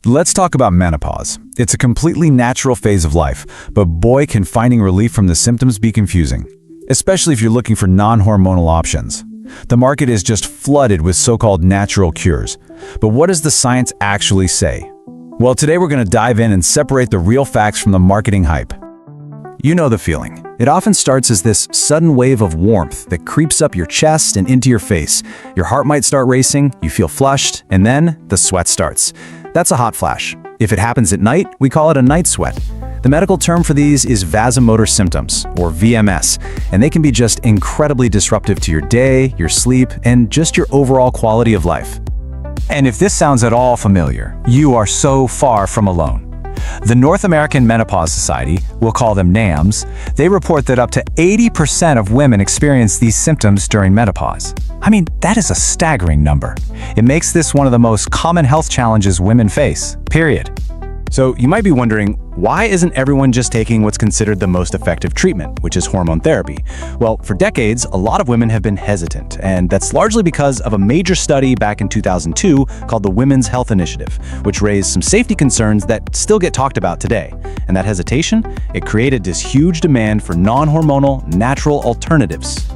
Let's talk about menopause. It's a completely natural phase of life, but boy, can finding relief from the symptoms be confusing, especially if you're looking for non-hormonal options. The market is just flooded with so-called natural cures. But what does the science actually say? Well, today we're going to dive in and separate the real facts from the marketing hype. You know the feeling. It often starts as this sudden wave of warmth that creeps up your chest and into your face. Your heart might start racing, you feel flushed, and then the sweat starts. That's a hot flash. If it happens at night, we call it a night sweat. The medical term for these is vasomotor symptoms, or VMS, and they can be just incredibly disruptive to your day, your sleep, and just your overall quality of life. And if this sounds at all familiar, you are so far from alone. The North American Menopause Society, we'll call them NAMS, they report that up to 80% of women experience these symptoms during menopause. I mean, that is a staggering number. It makes this one of the most common health challenges women face, period. So you might be wondering, why isn't everyone just taking what's considered the most effective treatment, which is hormone therapy? Well, for decades, a lot of women have been hesitant, and that's largely because of a major study back in 2002 called the Women's Health Initiative, which raised some safety concerns that still get talked about today. And that hesitation, it created this huge demand for non-hormonal, natural alternatives.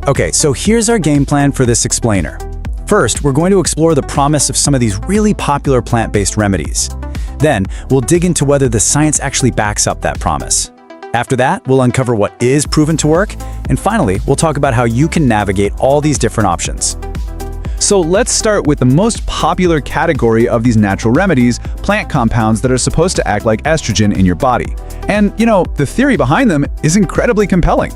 Okay, so here's our game plan for this explainer. First, we're going to explore the promise of some of these really popular plant-based remedies. Then, we'll dig into whether the science actually backs up that promise. After that, we'll uncover what is proven to work, and finally, we'll talk about how you can navigate all these different options. So let's start with the most popular category of these natural remedies, plant compounds that are supposed to act like estrogen in your body. And, the theory behind them is incredibly compelling.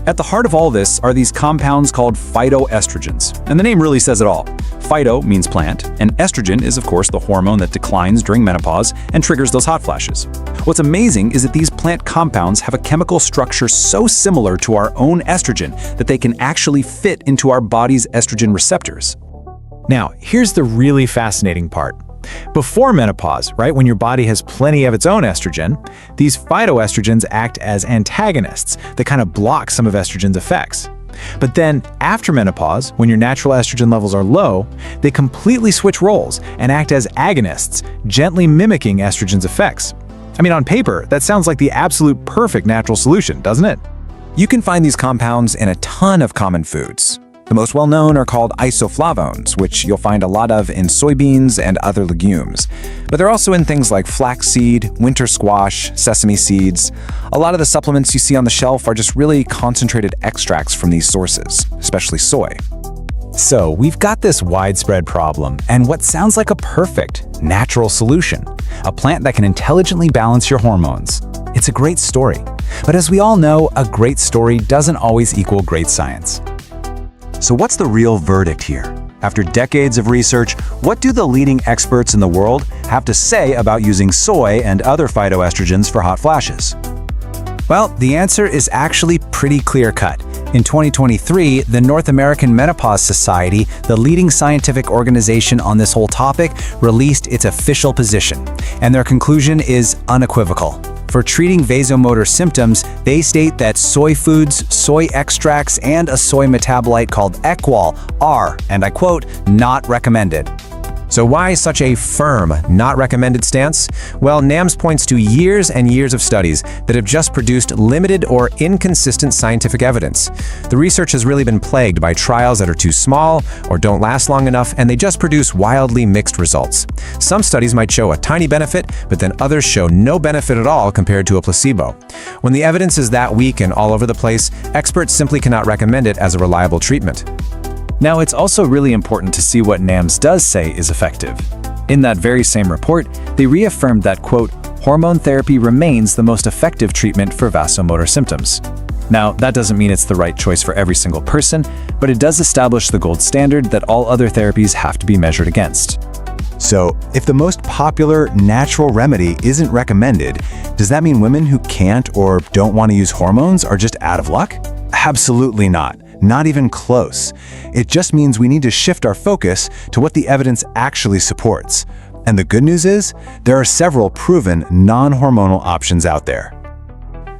At the heart of all this are these compounds called phytoestrogens, and the name really says it all. Phyto means plant, and estrogen is of course the hormone that declines during menopause and triggers those hot flashes. What's amazing is that these plant compounds have a chemical structure so similar to our own estrogen that they can actually fit into our body's estrogen receptors. Now, here's the really fascinating part. Before menopause, right, when your body has plenty of its own estrogen, these phytoestrogens act as antagonists that kind of block some of estrogen's effects. But then, after menopause, when your natural estrogen levels are low, they completely switch roles and act as agonists, gently mimicking estrogen's effects. I mean, on paper, that sounds like the absolute perfect natural solution, doesn't it? You can find these compounds in a ton of common foods. The most well-known are called isoflavones, which you'll find a lot of in soybeans and other legumes. But they're also in things like flaxseed, winter squash, sesame seeds. A lot of the supplements you see on the shelf are just really concentrated extracts from these sources, especially soy. So we've got this widespread problem and what sounds like a perfect, natural solution. A plant that can intelligently balance your hormones. It's a great story. But as we all know, a great story doesn't always equal great science. So what's the real verdict here? After decades of research, what do the leading experts in the world have to say about using soy and other phytoestrogens for hot flashes? Well, the answer is actually pretty clear-cut. In 2023, the North American Menopause Society, the leading scientific organization on this whole topic, released its official position, and their conclusion is unequivocal. For treating vasomotor symptoms, they state that soy foods, soy extracts, and a soy metabolite called equal are, and I quote, not recommended. So why such a firm, not recommended stance? Well, NAMS points to years and years of studies that have just produced limited or inconsistent scientific evidence. The research has really been plagued by trials that are too small or don't last long enough, and they just produce wildly mixed results. Some studies might show a tiny benefit, but then others show no benefit at all compared to a placebo. When the evidence is that weak and all over the place, experts simply cannot recommend it as a reliable treatment. Now, it's also really important to see what NAMS does say is effective. In that very same report, they reaffirmed that, quote, hormone therapy remains the most effective treatment for vasomotor symptoms. Now, that doesn't mean it's the right choice for every single person, but it does establish the gold standard that all other therapies have to be measured against. So, if the most popular natural remedy isn't recommended, does that mean women who can't or don't want to use hormones are just out of luck? Absolutely not. Not even close. It just means we need to shift our focus to what the evidence actually supports. And the good news is, there are several proven non-hormonal options out there.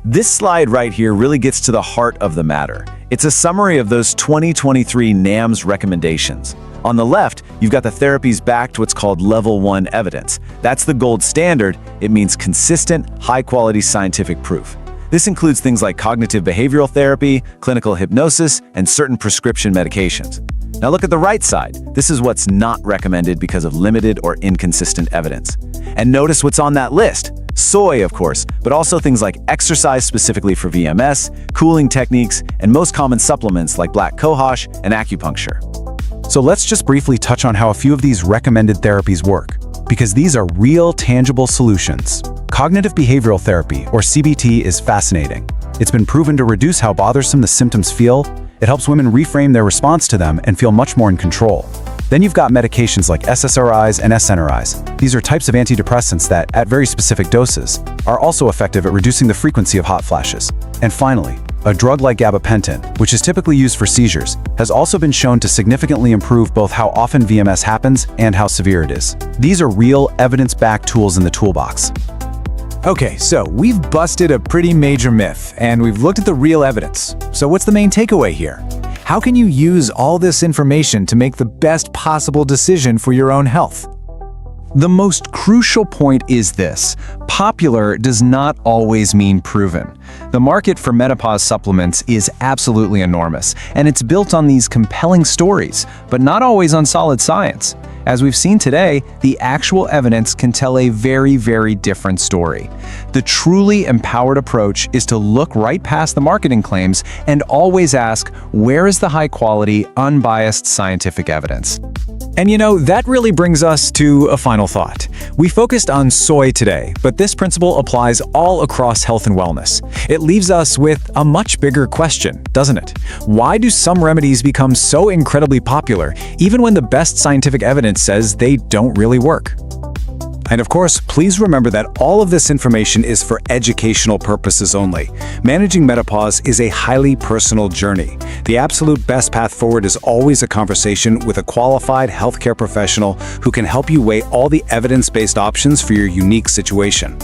This slide right here really gets to the heart of the matter. It's a summary of those 2023 NAMS recommendations. On the left, you've got the therapies backed what's called level 1 evidence. That's the gold standard. It means consistent, high-quality scientific proof. This includes things like cognitive behavioral therapy, clinical hypnosis, and certain prescription medications. Now look at the right side. This is what's not recommended because of limited or inconsistent evidence. And notice what's on that list. Soy, of course, but also things like exercise specifically for VMS, cooling techniques, and most common supplements like black cohosh and acupuncture. So let's just briefly touch on how a few of these recommended therapies work, because these are real, tangible solutions. Cognitive behavioral therapy, or CBT, is fascinating. It's been proven to reduce how bothersome the symptoms feel. It helps women reframe their response to them and feel much more in control. Then you've got medications like SSRIs and SNRIs. These are types of antidepressants that, at very specific doses, are also effective at reducing the frequency of hot flashes. And finally, a drug like gabapentin, which is typically used for seizures, has also been shown to significantly improve both how often VMS happens and how severe it is. These are real, evidence-backed tools in the toolbox. Okay, so we've busted a pretty major myth, and we've looked at the real evidence. So what's the main takeaway here? How can you use all this information to make the best possible decision for your own health? The most crucial point is this: popular does not always mean proven. The market for menopause supplements is absolutely enormous, and it's built on these compelling stories, but not always on solid science. As we've seen today, the actual evidence can tell a very, very different story. The truly empowered approach is to look right past the marketing claims and always ask, where is the high-quality, unbiased scientific evidence? And you know, that really brings us to a final thought. We focused on soy today, but this principle applies all across health and wellness. It leaves us with a much bigger question, doesn't it? Why do some remedies become so incredibly popular, even when the best scientific evidence says they don't really work? And of course, please remember that all of this information is for educational purposes only. Managing menopause is a highly personal journey. The absolute best path forward is always a conversation with a qualified healthcare professional who can help you weigh all the evidence-based options for your unique situation.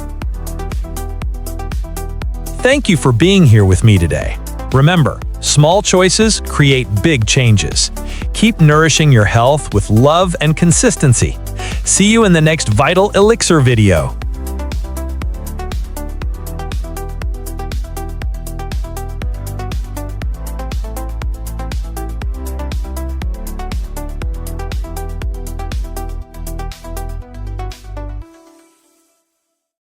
Thank you for being here with me today. Remember, small choices create big changes. Keep nourishing your health with love and consistency. See you in the next Vital Elixir video.